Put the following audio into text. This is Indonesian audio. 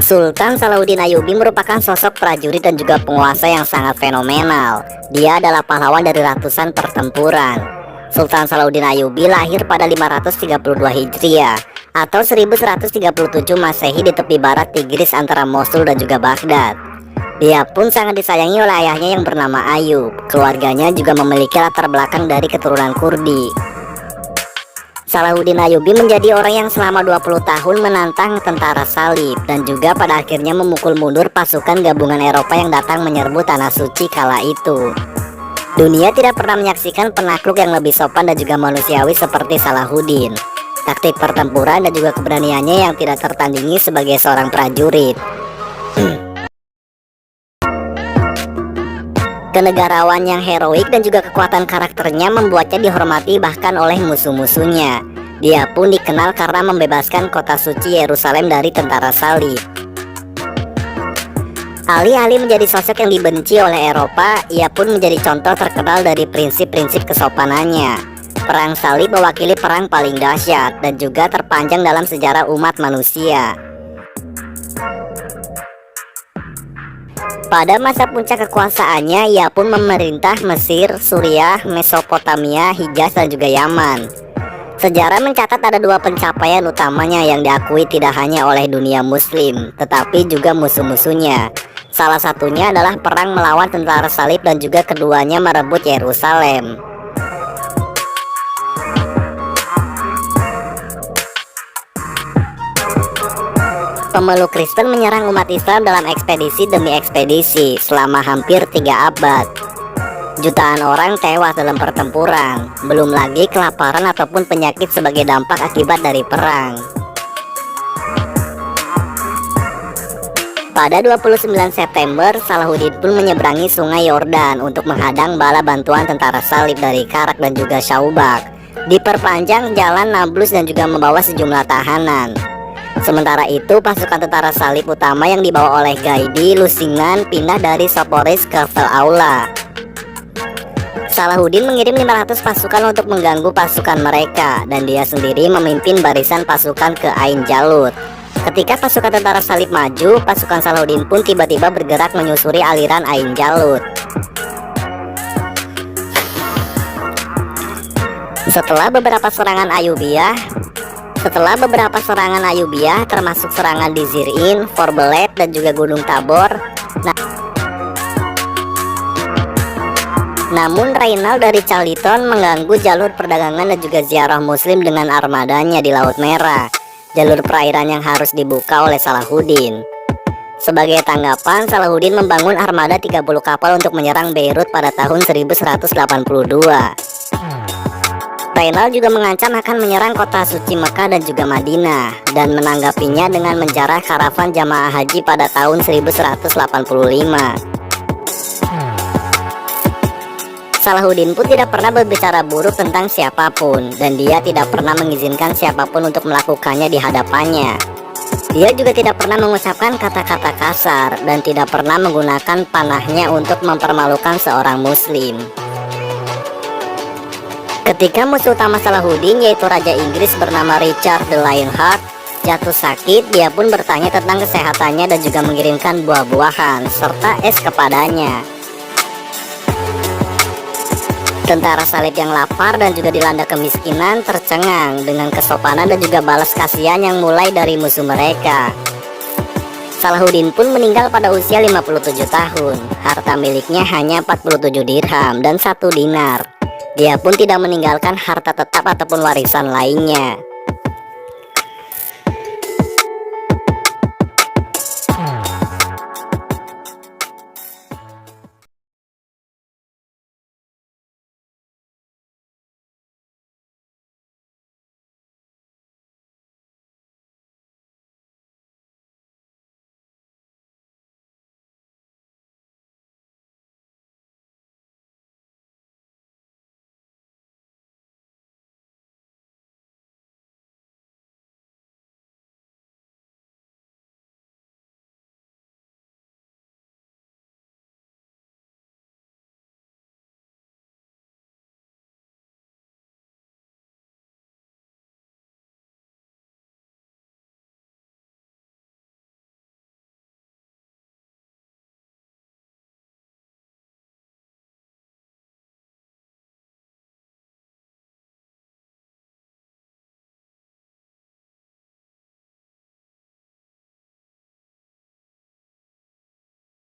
Sultan Salahuddin Ayyubi merupakan sosok prajurit dan juga penguasa yang sangat fenomenal. Dia adalah pahlawan dari ratusan pertempuran. Sultan Salahuddin Ayyubi lahir pada 532 Hijriah atau 1137 Masehi di tepi barat Tigris antara Mosul dan juga Baghdad. Dia pun sangat disayangi oleh ayahnya yang bernama Ayyub. Keluarganya juga memiliki latar belakang dari keturunan Kurdi. Salahuddin Ayyubi menjadi orang yang selama 20 tahun menantang tentara salib dan juga pada akhirnya memukul mundur pasukan gabungan Eropa yang datang menyerbu tanah suci kala itu. Dunia tidak pernah menyaksikan penakluk yang lebih sopan dan juga manusiawi seperti Salahuddin. Taktik pertempuran dan juga keberaniannya yang tidak tertandingi sebagai seorang prajurit. Kenegarawan yang heroik dan juga kekuatan karakternya membuatnya dihormati bahkan oleh musuh-musuhnya. Dia pun dikenal karena membebaskan kota suci Yerusalem dari tentara salib. Alih-alih menjadi sosok yang dibenci oleh Eropa, ia pun menjadi contoh terkenal dari prinsip-prinsip kesopanannya. Perang salib mewakili perang paling dahsyat dan juga terpanjang dalam sejarah umat manusia. Pada masa puncak kekuasaannya, ia pun memerintah Mesir, Suriah, Mesopotamia, Hijaz, dan juga Yaman. Sejarah mencatat ada dua pencapaian utamanya yang diakui tidak hanya oleh dunia muslim, tetapi juga musuh-musuhnya. Salah satunya adalah perang melawan tentara salib dan juga keduanya merebut Yerusalem. Pemeluk Kristen menyerang umat Islam dalam ekspedisi demi ekspedisi selama hampir 3 abad. Jutaan orang tewas dalam pertempuran, belum lagi kelaparan ataupun penyakit sebagai dampak akibat dari perang. Pada 29 September, Salahuddin pun menyeberangi sungai Yordan untuk menghadang bala bantuan tentara salib dari Karak dan juga Syaubak. Diperpanjang jalan Nablus dan juga membawa sejumlah tahanan. Sementara itu, pasukan tentara salib utama yang dibawa oleh Gaidi Lusignan pindah dari Soporis ke Vel Aula. Salahuddin mengirim 500 pasukan untuk mengganggu pasukan mereka, dan dia sendiri memimpin barisan pasukan ke Ain Jalut. Ketika pasukan tentara salib maju, pasukan Salahuddin pun tiba-tiba bergerak menyusuri aliran Ain Jalut. Setelah beberapa serangan Ayyubiyah termasuk serangan di Zirin, Forbelet, dan juga Gunung Tabor. Namun Rainald dari Chaliton mengganggu jalur perdagangan dan juga ziarah muslim dengan armadanya di Laut Merah, jalur perairan yang harus dibuka oleh Salahuddin. Sebagai tanggapan, Salahuddin membangun armada 30 kapal untuk menyerang Beirut pada tahun 1182. Rainald juga mengancam akan menyerang kota suci Mekah dan juga Madinah, dan menanggapinya dengan menjarah karavan jamaah haji pada tahun 1185. Salahuddin pun tidak pernah berbicara buruk tentang siapapun, dan dia tidak pernah mengizinkan siapapun untuk melakukannya di hadapannya. Dia juga tidak pernah mengucapkan kata-kata kasar, dan tidak pernah menggunakan panahnya untuk mempermalukan seorang muslim. Ketika musuh utama Salahuddin, yaitu Raja Inggris bernama Richard the Lionheart, jatuh sakit, dia pun bertanya tentang kesehatannya dan juga mengirimkan buah-buahan serta es kepadanya. Tentara salib yang lapar dan juga dilanda kemiskinan tercengang dengan kesopanan dan juga balas kasihan yang mulai dari musuh mereka. Salahuddin pun meninggal pada usia 57 tahun. Harta miliknya hanya 47 dirham dan 1 dinar. Dia pun tidak meninggalkan harta tetap ataupun warisan lainnya.